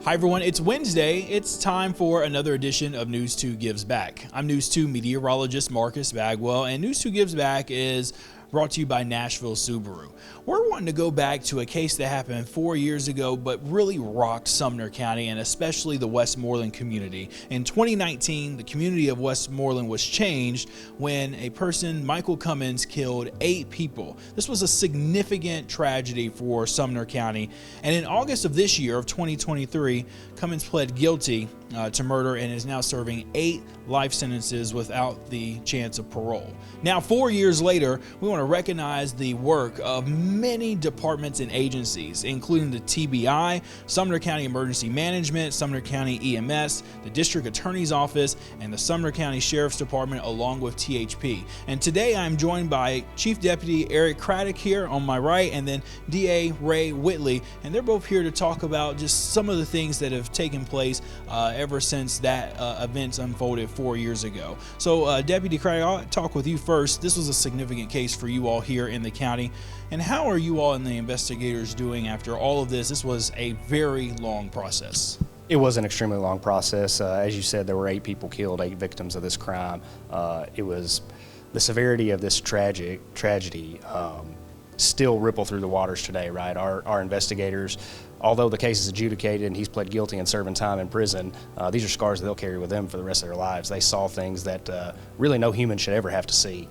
Hi everyone, it's Wednesday. It's time for another edition of News 2 Gives Back. I'm News 2 meteorologist Marcus Bagwell, and News 2 Gives Back is brought to you by Nashville Subaru. We're wanting to go back to a case that happened 4 years ago, but really rocked Sumner County and especially the Westmoreland community. In 2019, the community of Westmoreland was changed when a person, Michael Cummins, killed 8 people. This was a significant tragedy for Sumner County. And in August of this year, of 2023, Cummins pled guilty to murder and is now serving 8 life sentences without the chance of parole. Now, 4 years later, we want to recognize the work of many departments and agencies, including the TBI, Sumner County Emergency Management, Sumner County EMS, the District Attorney's Office, and the Sumner County Sheriff's Department, along with THP. And today I'm joined by Chief Deputy Eric Craddock here on my right, and then DA Ray Whitley, and they're both here to talk about just some of the things that have taken place ever since that event unfolded 4 years ago. So Deputy Craddock, I'll talk with you first. This was a significant case for you all here in the county. And how are you all and the investigators doing after all of this? This was a very long process. It was an extremely long process. As you said, there were 8 people killed, 8 victims of this crime. It was the severity of this tragedy still ripple through the waters today, right? Our investigators, although the case is adjudicated and he's pled guilty and serving time in prison, these are scars that they'll carry with them for the rest of their lives. They saw things that really no human should ever have to see.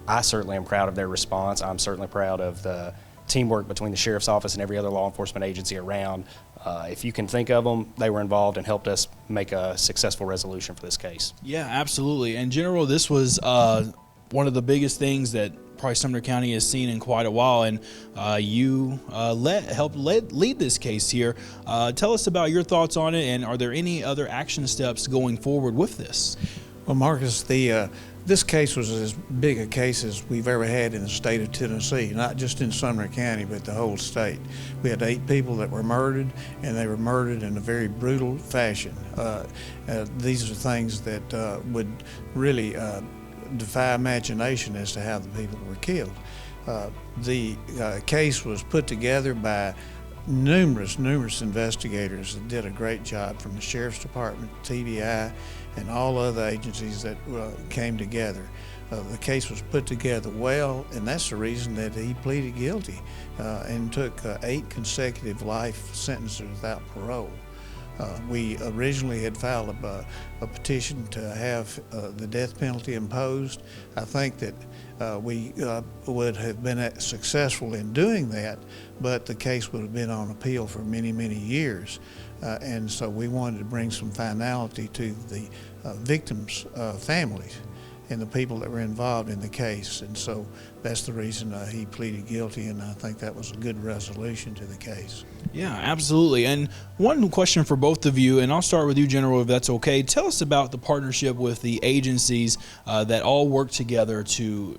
I certainly am proud of their response. I'm certainly proud of the teamwork between the Sheriff's Office and every other law enforcement agency around. If you can think of them, they were involved and helped us make a successful resolution for this case. Yeah, absolutely. In general, this was one of the biggest things that probably Sumner County has seen in quite a while, and you helped lead this case here. Tell us about your thoughts on it, and are there any other action steps going forward with this? Well, Marcus, this case was as big a case as we've ever had in the state of Tennessee, not just in Sumner County, but the whole state. We had 8 people that were murdered, and they were murdered in a very brutal fashion. These are things that would really defy imagination as to how the people were killed. The case was put together by numerous investigators that did a great job from the Sheriff's Department, TBI, and all other agencies that came together. The case was put together well, and that's the reason that he pleaded guilty and took 8 consecutive life sentences without parole. We originally had filed a petition to have the death penalty imposed. I think that we would have been successful in doing that, but the case would have been on appeal for many, many years. And so we wanted to bring some finality to the victims' families and the people that were involved in the case. And so that's the reason he pleaded guilty, and I think that was a good resolution to the case. Yeah, absolutely. And one question for both of you, and I'll start with you, General, if that's okay. Tell us about the partnership with the agencies that all work together to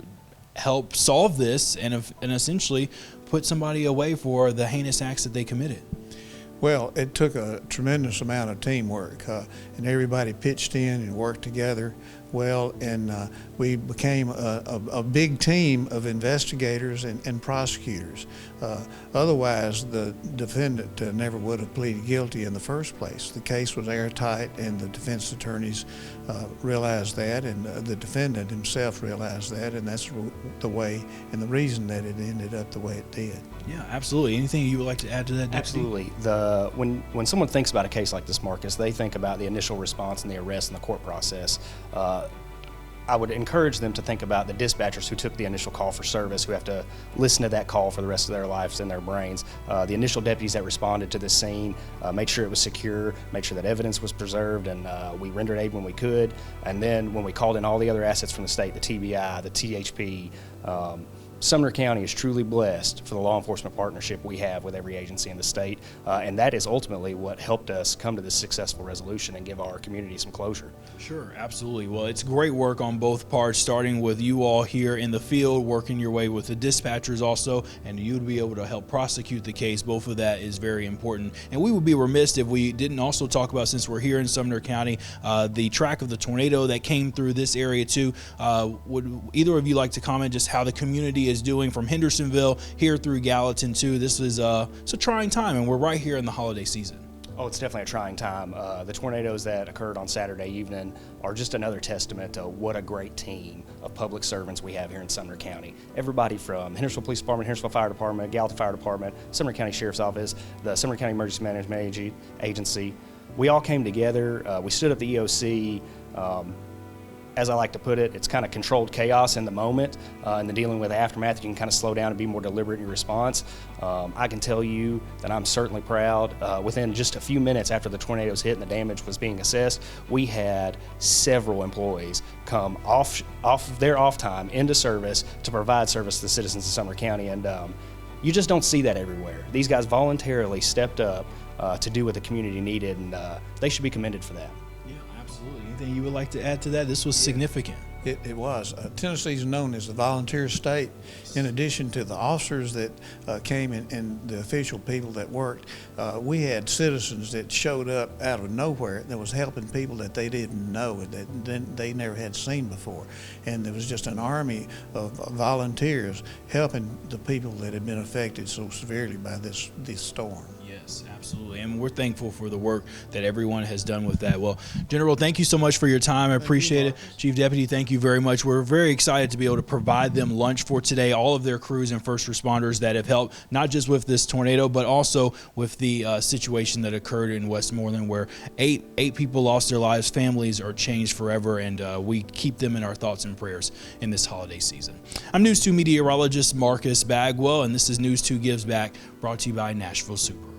help solve this and essentially put somebody away for the heinous acts that they committed. Well, it took a tremendous amount of teamwork, and everybody pitched in and worked together well, and we became a big team of investigators and prosecutors. Otherwise, the defendant never would have pleaded guilty in the first place. The case was airtight, and the defense attorneys realized that, and the defendant himself realized that, and that's the way and the reason that it ended up the way it did. Yeah, absolutely. Anything you would like to add to that, Deputy? Absolutely. When someone thinks about a case like this, Marcus, they think about the initial response and the arrest and the court process. I would encourage them to think about the dispatchers who took the initial call for service, who have to listen to that call for the rest of their lives in their brains. The initial deputies that responded to the scene made sure it was secure, made sure that evidence was preserved, and we rendered aid when we could. And then when we called in all the other assets from the state, the TBI, the THP, Sumner County is truly blessed for the law enforcement partnership we have with every agency in the state, and that is ultimately what helped us come to this successful resolution and give our community some closure. Sure, absolutely. Well, it's great work on both parts, starting with you all here in the field, working your way with the dispatchers also, and you to be able to help prosecute the case. Both of that is very important. And we would be remiss if we didn't also talk about, since we're here in Sumner County, the track of the tornado that came through this area too. Would either of you like to comment just how the community is doing from Hendersonville here through Gallatin too? This is it's a trying time, and we're right here in the holiday season. Oh, it's definitely a trying time. The tornadoes that occurred on Saturday evening are just another testament to what a great team of public servants we have here in Sumner County. Everybody from Hendersonville Police Department, Hendersonville Fire Department, Gallatin Fire Department, Sumner County Sheriff's Office, the Sumner County Emergency Management Agency. We all came together. We stood up the EOC. As I like to put it, it's kind of controlled chaos in the moment, and then dealing with the aftermath, you can kind of slow down and be more deliberate in your response. I can tell you that I'm certainly proud. Within just a few minutes after the tornadoes hit and the damage was being assessed, we had several employees come off their off time into service to provide service to the citizens of Sumner County, and you just don't see that everywhere. These guys voluntarily stepped up to do what the community needed, and they should be commended for that. Absolutely. Anything you would like to add to that? This was significant. It was. Tennessee is known as the volunteer state. In addition to the officers that came and the official people that worked, we had citizens that showed up out of nowhere that was helping people that they didn't know, that they never had seen before. And there was just an army of volunteers helping the people that had been affected so severely by this storm. Yes, absolutely. And we're thankful for the work that everyone has done with that. Well, General, thank you so much for your time. I appreciate it. Chief Deputy, thank you very much. We're very excited to be able to provide them lunch for today, all of their crews and first responders that have helped, not just with this tornado, but also with the situation that occurred in Westmoreland, where eight people lost their lives. Families are changed forever, and we keep them in our thoughts and prayers in this holiday season. I'm News 2 meteorologist Marcus Bagwell, and this is News 2 Gives Back, brought to you by Nashville Subaru.